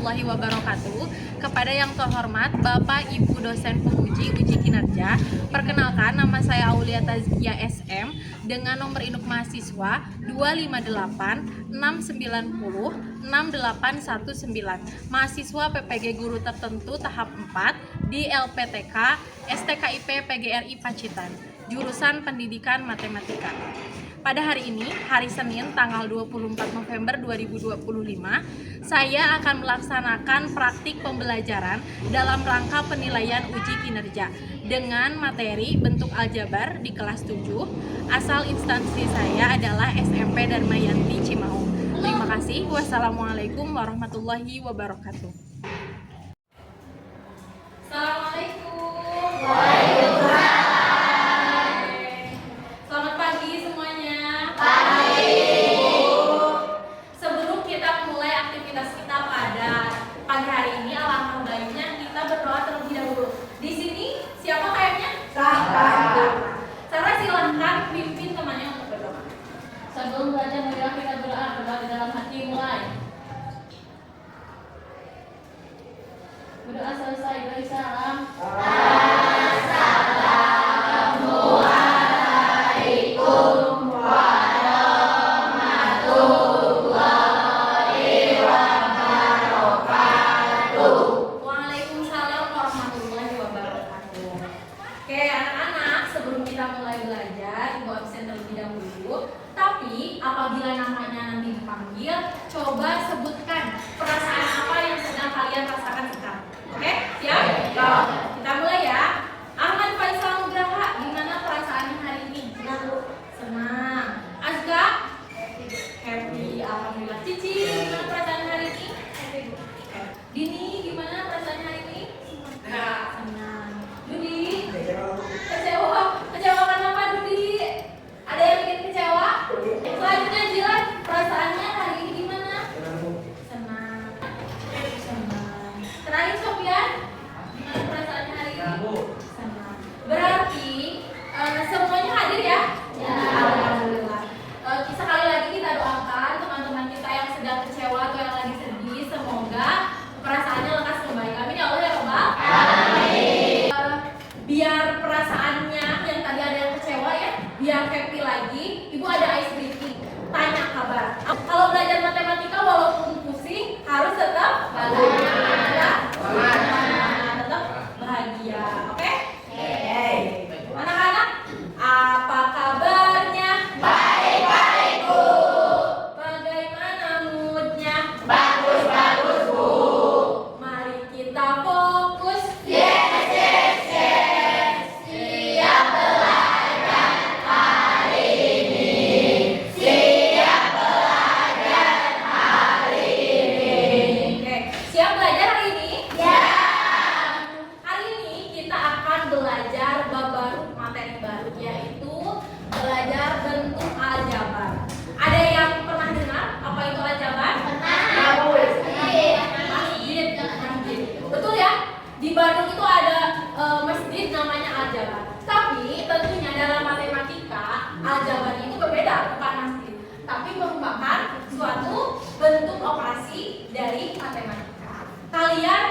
warahmatullahi wabarakatuh. Kepada yang terhormat Bapak Ibu dosen penguji uji kinerja, perkenalkan nama saya Aulia Tazkia SM dengan nomor induk mahasiswa 258 690 6819, mahasiswa PPG Guru Tertentu tahap 4 di LPTK STKIP PGRI Pacitan, jurusan Pendidikan Matematika. Pada hari ini, hari Senin, tanggal 24 November 2025, saya akan melaksanakan praktik pembelajaran dalam rangka penilaian uji kinerja dengan materi bentuk aljabar di kelas 7. Asal instansi saya adalah SMP Darmayanti Cimaung. Terima kasih. Wassalamualaikum warahmatullahi wabarakatuh. Assalamualaikum. Sebelum belajar marilah kita berdoa di dalam hati, mulai. Berdoa selesai, beri salam. Assalamualaikum warahmatullahi wabarakatuh. Waalaikumsalam warahmatullahi wabarakatuh. Oke anak-anak, sebelum kita mulai belajar, Ibu absen terlebih dahulu. Tapi apabila namanya nanti dipanggil, coba sebutkan perasaan apa yang sedang kalian rasakan sekarang. Oke? Siap? Kita mulai ya. Ahmad Faisal Nugraha, gimana perasaannya hari ini? Senang. Azka? Happy. Alhamdulillah. Cici, gimana perasaan hari ini? Dini, gimana perasaannya hari ini? Senang. Dudi? Kecewa. Kecewa kenapa Dudi? Ada yang bikin kecewa? Selanjutnya Jilan, perasaannya hari ini gimana? Senang. Senang. Terakhir Sofian, gimana perasaannya hari ini? Senang. Berarti semuanya hadir ya? Ya. Alhamdulillah. Sekali lagi kita doakan teman-teman kita yang sedang kecewa atau yang lagi sedih, semoga perasaannya lekas kembali. Amin ya Allah ya Rabbal. Amin. Biar perasaannya yang tadi ada yang kecewa ya, biar happy lagi, Ibu ada ice breaking, tanya kabar. Kalau belajar matematika walaupun pusing harus tetap bahagia, tetap bahagia, oke? Anak-anak, apa kabarnya? Baik-baik Bu. Bagaimana moodnya? Bagus-bagus Bu. Mari kita fokus. Siap belajar hari ini. Siap belajar hari ini. Oke, siap belajar hari ini? Ya. Hari ini kita akan belajar bab baru, materi baru, yaitu belajar bentuk aljabar. Ada yang pernah dengar apa itu aljabar? Pernah. Masjid. Betul ya? Di Bandung itu ada masjid namanya aljabar. Tapi tentunya dalam matematika aljabar itu berbeda, bukan masjid, tapi merupakan suatu bentuk operasi dari matematika. Kalian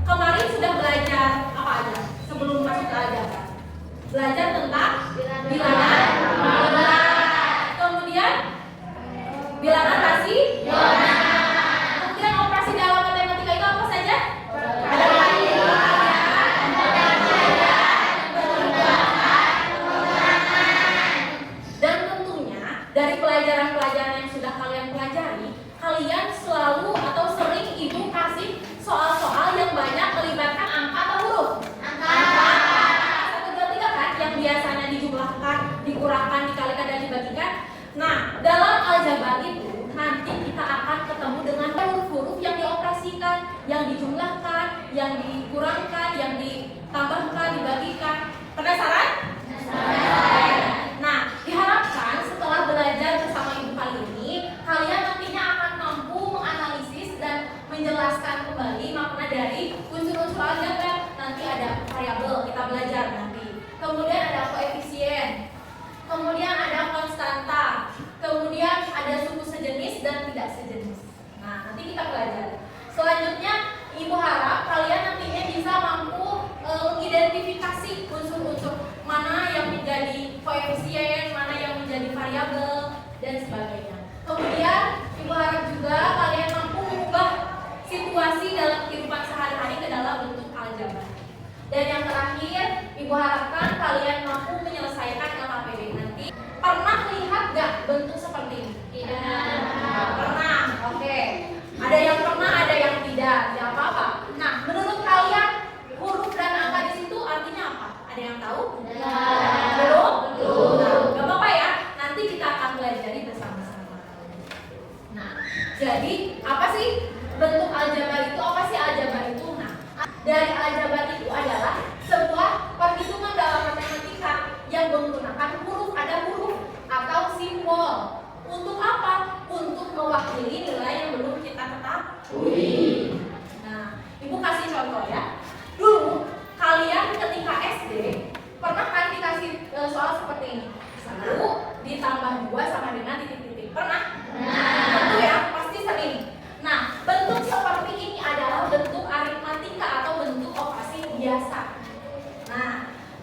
kemarin sudah belajar apa aja sebelum masuk ke aljabar? Belajar tentang bilangan, kemudian bilangan rasi, kemudian operasi dalam matematika itu apa saja? Ada dan tentunya dari pelajaran-pelajaran yang sudah kalian pelajari, kalian selalu atau sering Ibu kasih soal-soal yang banyak melibatkan angka atau huruf? Angka. 1, 2, 3 kan? Yang biasanya dijumlahkan, dikurangkan, dikalikan, dan dibagikan. Nah, dalam aljabar itu nanti kita akan ketemu dengan huruf-huruf yang dioperasikan, yang dijumlahkan, yang dikurangkan, yang ditambahkan, dibagikan. Penasaran? Nah, diharapkan setelah belajar bersama Ibu kali ini, kalian nantinya akan mampu menganalisis dan menjelaskan kembali makna dari unsur-unsur aljabar. Nanti ada variabel, kita belajar nanti. Kemudian ada koefisien, kemudian ada konstanta, kemudian ada suku sejenis dan tidak sejenis. Nah, nanti kita dan sebagainya. Kemudian Ibu harap juga kalian mampu mengubah situasi dalam kehidupan sehari-hari ke dalam bentuk aljabar. Dan yang terakhir, Ibu harapkan kalian mampu menyelesaikan LKPD nanti. Pernah lihat gak bentuk seperti ini? Tidak. Pernah, oke. Ada yang pernah, ada yang tidak. Tidak apa-apa. Nah, menurut kalian huruf dan angka di situ artinya apa? Ada yang tahu? Belum? Belum. Gak apa-apa ya. Nanti kita akan pelajari bersama-sama. Nah, jadi apa sih bentuk aljabar itu? Apa sih aljabar itu? Nah, dari aljabar itu adalah sebuah perhitungan dalam matematika yang menggunakan huruf, ada huruf atau simbol. Untuk apa? Untuk mewakili nilai yang belum kita ketahui. Nah, Ibu kasih contoh ya. Dulu kalian ketika SD pernah kan dikasih soal seperti ini. 1 ditambah 2 sama dengan titik-titik. Pernah? Tentu ya, pasti sering. Nah, bentuk seperti ini adalah bentuk aritmatika atau bentuk operasi biasa. Nah,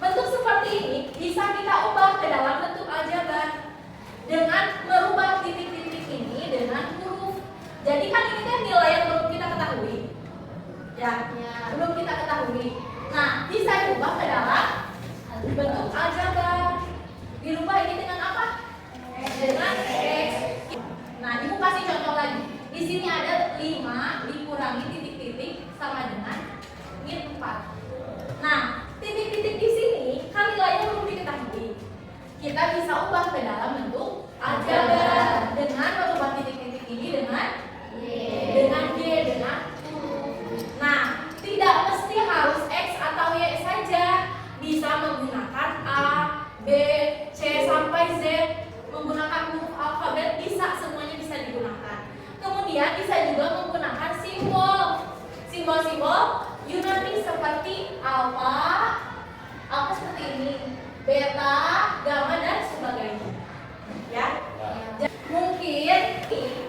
bentuk seperti ini bisa kita ubah ke dalam bentuk aljabar dengan merubah titik-titik ini dengan huruf. Jadi kan ini kan nilai yang belum kita ketahui. Ya. Belum kita ketahui. Nah, bisa diubah ke dalam bentuk aljabar. Dirubah ini dengan apa? Dengan X. Nah, Ibu kasih contoh lagi. Di sini ada 5 dikurangi titik-titik sama dengan min 4. Nah, titik-titik di sini kan nilainya belum diketahui. Kita bisa ubah ke dalam bentuk aljabar dengan merubah titik-titik ini dengan Y, dengan huruf. Nah, tidak mesti harus X atau Y saja. Bisa menggunakan A, B, C sampai Z. Menggunakan huruf alfabet bisa, semuanya bisa digunakan. Kemudian bisa juga menggunakan simbol. Simbol-simbol Yunani seperti alfa seperti ini, beta, gamma dan sebagainya. Ya. Mungkin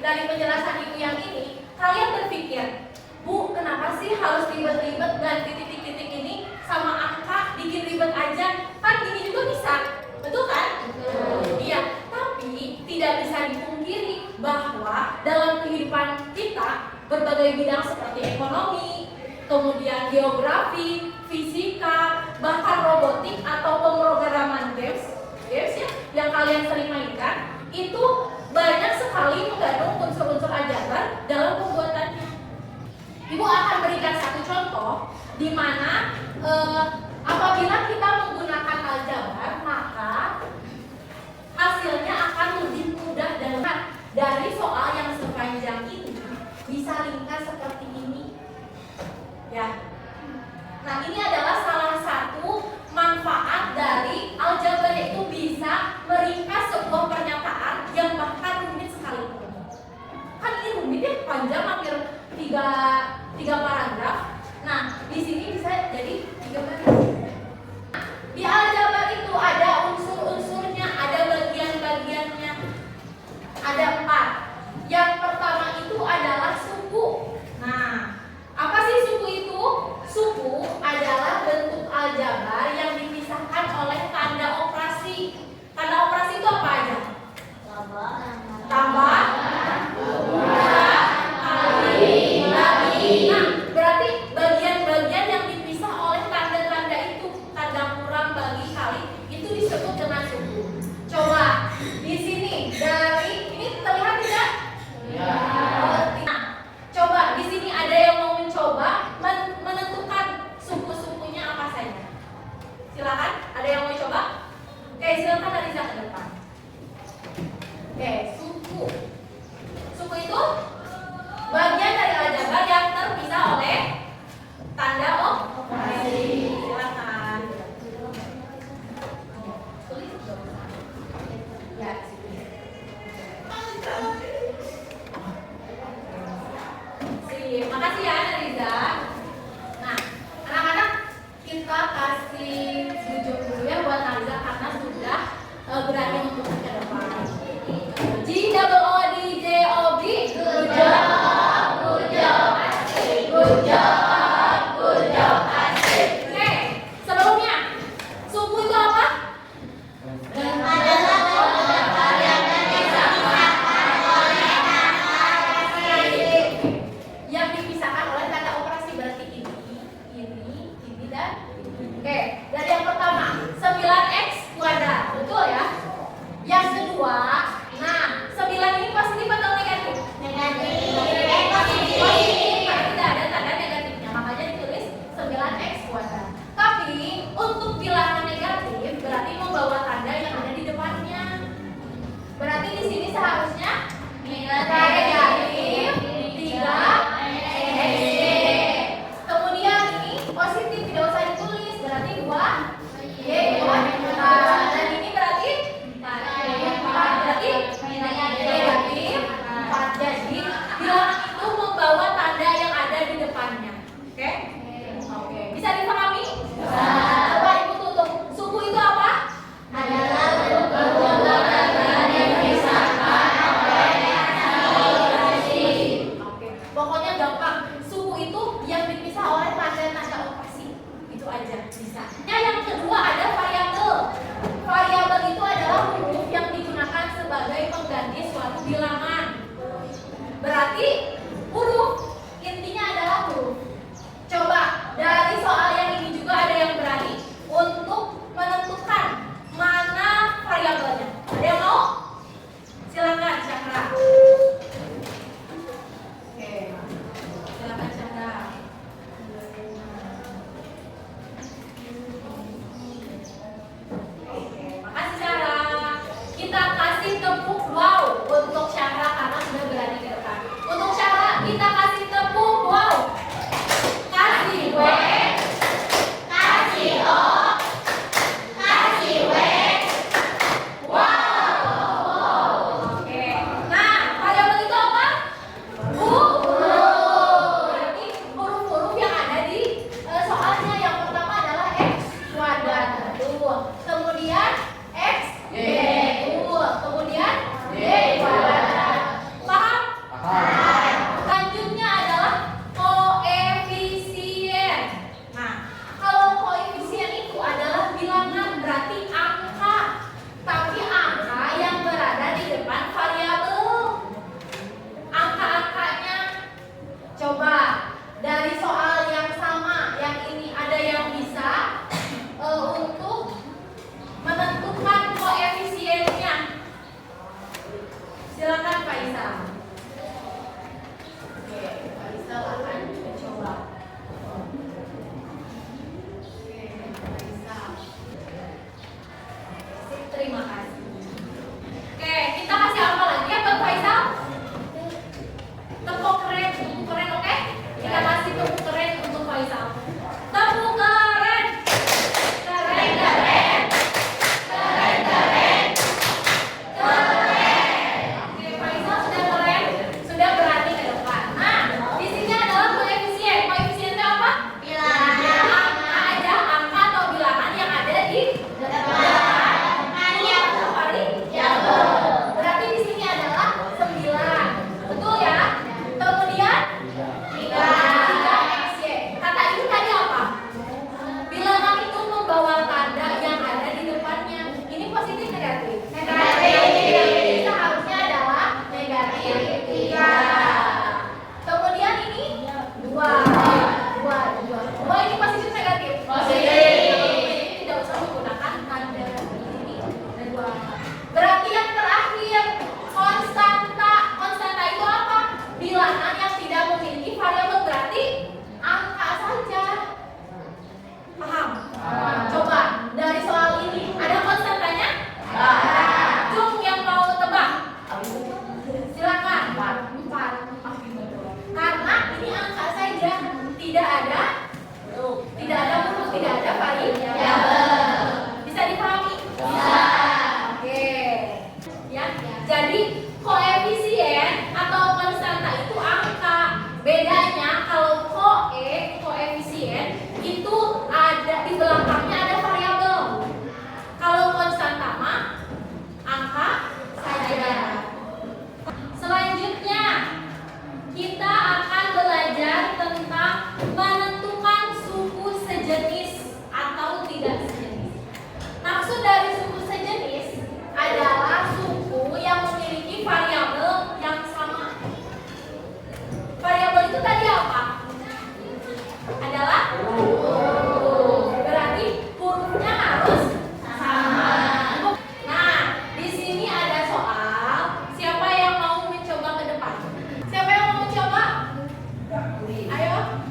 dari penjelasan Ibu yang ini kalian berpikir, Bu, kenapa sih harus ribet-ribet dan titik-titik ini sama angka bikin ribet aja? Kan gini juga bisa, betul kan? Iya. Tapi tidak bisa dipungkiri bahwa dalam kehidupan kita berbagai bidang seperti ekonomi, kemudian geografi, fisika, bahkan robotik atau pemrograman games ya, yang kalian sering mainkan, itu banyak sekali mengandung unsur-unsur aljabar dalam pembuatannya. Ibu akan berikan satu contoh di mana apabila kita menggunakan aljabar, maka hasilnya akan lebih mudah dan dari soal yang sepanjang ini bisa ringkas seperti ini. Ya. Nah, ini adalah salah satu manfaat dari aljabar, yaitu bisa meringkas sebuah pernyataan yang bahkan rumit sekalipun. Kan ini rumit ya, panjang hampir 3 paragraf. Nah, di sini bisa jadi 3 paragraf. Di aljabar itu ada unsur-unsurnya, ada bagian-bagiannya. Ada 4. Yang pertama itu adalah suku. Nah, apa sih suku itu? Suku adalah bentuk aljabar yang dipisahkan oleh tanda operasi. Tanda operasi itu apa aja? Tambah, kurang, kali, bagi. Nah, berarti bagian-bagian yang dipisah oleh tanda-tanda itu, tanda kurang, bagi, kali, itu disebut dengan suku. Coba di sini dari ini terlihat tidak? Ya. Nah, coba di sini ada yang mau mencoba menentukan suku-sukunya apa saja. Silakan, ada yang mau coba? Oke, silakan Ariza ke depan. Oke, suku. Suku itu bagian dari aljabar yang terpisah oleh tanda operasi. Silakan. Tulis dong. Ya, makasih ya Ariza. Nah, anak-anak kita kasih jujur dulu ya buat Ariza karena sudah berani untuk ke depan. G-O-O-D-J-O-B. Good job, good job, asik. Good job, good job, asik. Oke, sebelumnya suku itu apa? Adalah varian dari satu Silakan Pak Isa. Oke, Pak Isa akan mencoba. Oke, Pak Isa. Terima kasih. Oke, kita kasih apa lagi ya buat Pak Isa? Tepuk keren, oke? Kita kasih tepuk keren untuk Pak Isa. Tepuk keren. Keren, keren. Keren, keren. Keren. Oke, Pak Isa sudah keren, sudah berani ke depan. Nah, di sini adalah koefisien. Koefisien itu apa? Bilangan. Angka aja, angka atau bilangan yang ada di depan. Berarti di sini adalah 9. Betul ya? Kemudian 3 kata itu tadi apa? Bilangan itu membawa tanda yang ada di depannya. Ini positif negatif? Negatif. Seharusnya adalah negatif 3. Kemudian ini 2. 2 ini positif negatif? Positif. Tidak usah menggunakan tanda ini. Ada 2. Berarti yang terakhir konstanta. Konstanta itu apa? Bilangan yang tidak memiliki variabel, berarti angka saja. Paham? Coba dari soal ini ada konstantanya? Cung yang mau tebak. Silakan. 4. Karena ini angka saja, tidak ada huruf, tidak ada variabel. Bisa dipahami? Bisa. Oke. Ya. Jadi koefisien atau konstanta itu angka. Bedanya kalau koefisien itu ada di belakangnya ada variabel. Kalau konstanta mah angka saja. Selanjutnya kita akan belajar tentang menentukan suku sejenis atau tidak sejenis. Maksud dari suku sejenis adalah suku yang memiliki variabel yang sama. Variabel itu tadi apa? Adalah huruf. Berarti hurufnya harus sama. Nah, di sini ada soal. Siapa yang mau mencoba ke depan? Siapa yang mau mencoba? Ayo.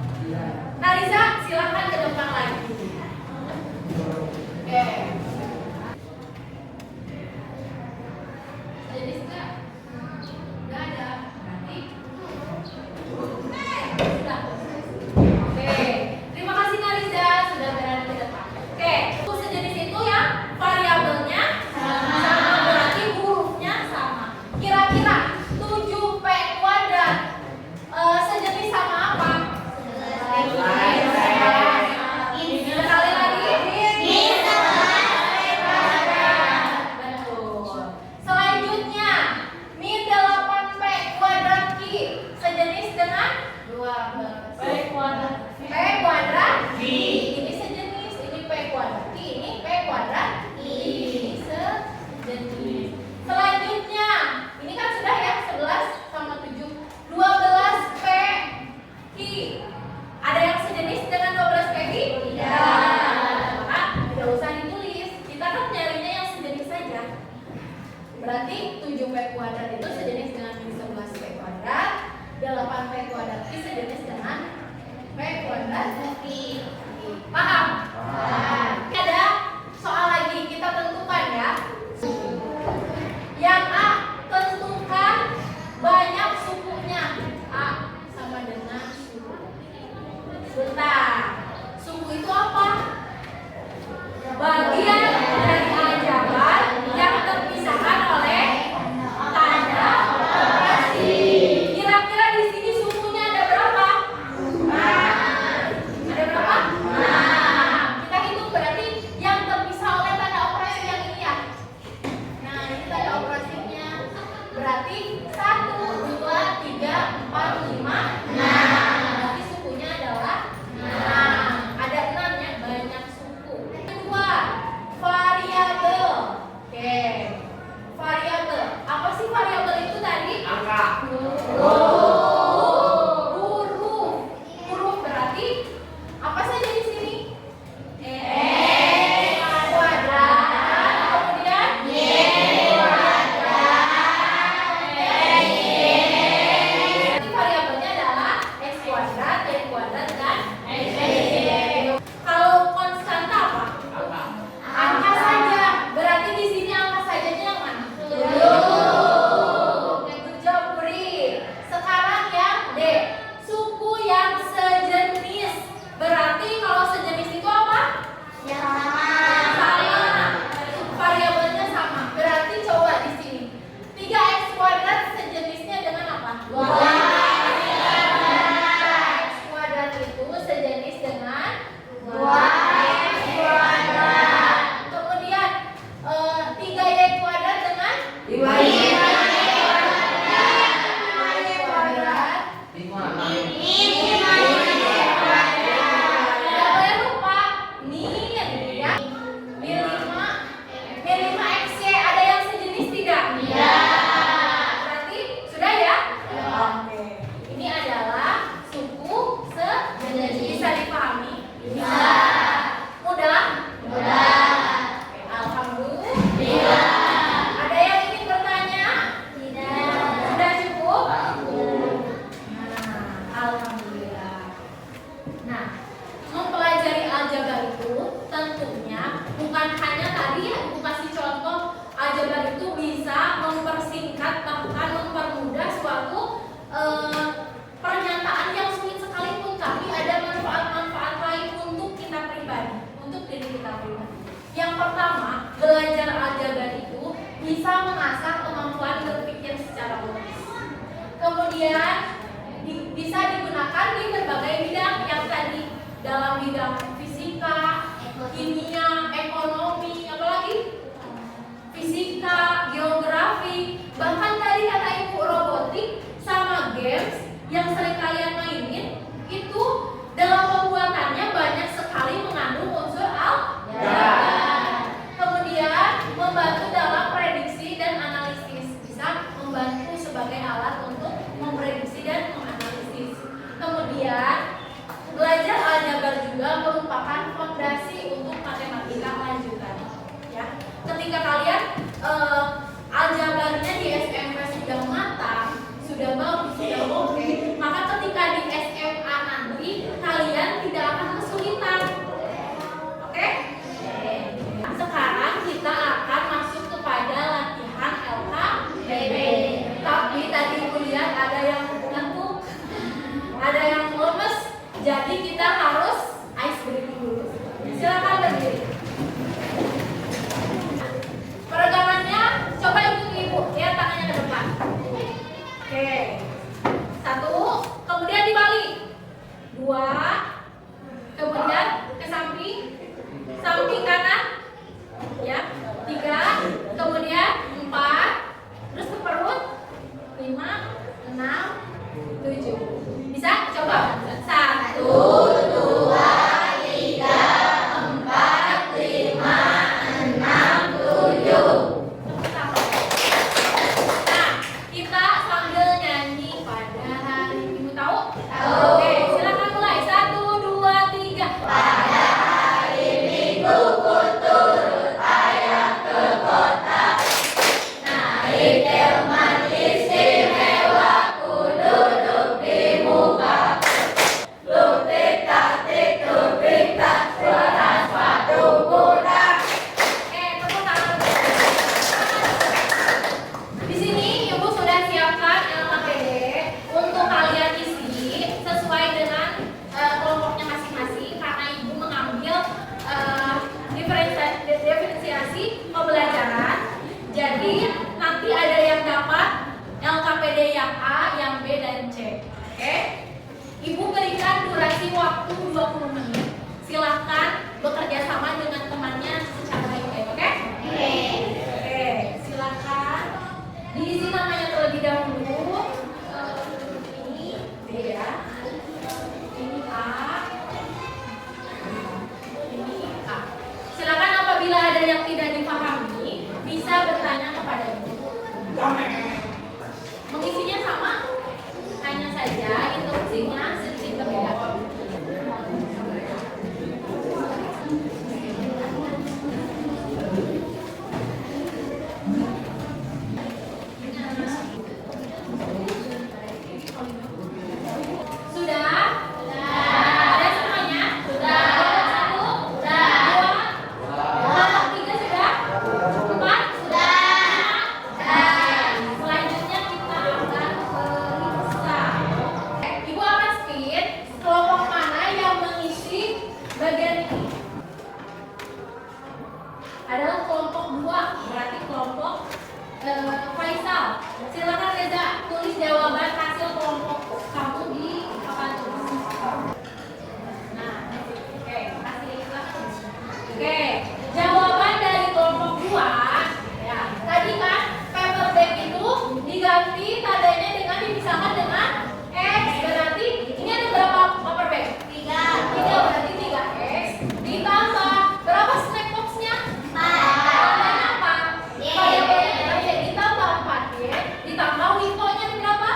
Narisa, silakan ke depan lagi. Oke. Sejenis enggak? Enggak ada. Berarti sudah. Oke. Terima kasih Narisa sudah berani ke depan. Oke, suku sejenis itu yang variabelnya sama, berarti hurufnya sama. Kira-kira 7P kuadrat sejenis sama apa? Sekali lagi. Betul. Selanjutnya, min 8P kuadrat Q sejenis dengan 12. P kuadrat Q. Ini sejenis, ini P kuadrat Q, ini P kuadrat I. Ini sejenis. Selanjutnya, ini kan sudah ya 11 sama 7. 12P Q. Ada yang sejenis dengan 12P Q? Tidak. Maka tidak usah ditulis. Kita kan nyarinya yang sejenis saja. Berarti 7P kuadrat itu sejenis dengan min 11P kuadrat. 8P kuadrat Q sejenis dengan P kuadrat I. Paham? Ada soal lagi, kita tentukan ya. Yang A, tentukan banyak sukunya. A sama dengan suku. Bentar. Suku itu apa? Bagian dari aljabar yang terpisahkan oleh tanda operasi. Kira-kira di sini sukunya ada berapa? Ada berapa? Kita hitung berarti yang terpisah oleh tanda operasi yang ini ya. Nah, ini tanda operasinya. Berarti 1, 2, 3, 4, 5, 6. Berarti sukunya adalah 6. Ada 6 ya, banyak suku. Kedua, variabel. Oke. Variabel. Apa sih variabel itu tadi? Angka. Huruf berarti apa saja di sini? Kuadrat. Kemudian Y kuadrat. Kemudian bisa digunakan di berbagai bidang yang tadi, dalam bidang fisika, kimia, ekonomi, apalagi fisika, geografi, bahkan tadi kata ibu robotik sama games yang sering kalian mainin itu dalam pembuatannya banyak sekali mengandung unsur aljabar. Kemudian membantu dalam prediksi dan analisis, bisa membantu sebagai alat untuk memprediksi dan menganalisis. Kemudian belajar aljabar juga merupakan fondasi untuk matematika lanjutan. Ya, ketika kalian aljabarnya di SMP sudah matang, sudah bagus, sudah oke, maka ketika di SMA nanti kalian tidak akan kesulitan. Oke? Sekarang kita akan masuk kepada latihan LKPD. Tapi tadi ibu lihat ada yang ngantuk, ada yang lemes, jadi kita harus ice breaking dulu. Silakan berdiri. Peregangannya coba ikuti ibu, ya, tangannya ke depan. Oke, 1, kemudian dibalik, 2, kemudian ke samping, samping kanan, ya, 3, kemudian 4, terus ke perut, 5, 6, 7. Bisa? Coba. 1, 2, 3, 4, 5, 6, 7. Nah, kita sambil nyanyi pada hari Minggu, tahu? Oke, silakan mulai. 1, 2, 3. Pada hari Minggu ku turut ayah ke kota, naik delman istimewa, ku duduk di muka. Lutik tatik tupik tak suara sepatu kuda. Tepuk tangan. Di sini ibu sudah siapkan LKPD untuk kalian isi sesuai dengan kelompoknya masing-masing, karena ibu mengambil diferensiasi pembelajaran. Jadi nanti ada yang dapat LKPD yang A, yang B, dan C. Oke? Ibu berikan durasi waktu 20 menit. Silahkan bekerja sama dengan temannya secara baik-baik, oke? Oke, silakan diisi namanya terlebih dahulu. Ini B ya, ini A, ini A. Silakan apabila ada yang tidak dipahami bisa bertanya kepada ibu. Mengisinya sama, hanya saja instruksinya sedikit berbeda. Sudah? Ada semuanya? Sudah. Kelompok 1? Sudah. 2? Kelompok 3 sudah? 4? Sudah. 5? Selanjutnya kita akan periksa. Ibu akan spin kelompok mana yang mengisi bagian ini. Adalah kelompok 2, berarti kelompok Faisal. Silakan Reza tulis jawaban hasil kelompok kamu di papan tulis. Nah, oke, kasih langsung. Oke, jawaban dari kelompok 2 ya. Tadi kan paper bag itu diganti tandanya dengan dipisahkan dengan X. Berarti ini ada berapa paper bag? 3 berarti 3X ditambah berapa snack box-nya? 4. Tandanya apa? Ditambah 4Y ditambah witonya berapa?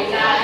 kebaikan.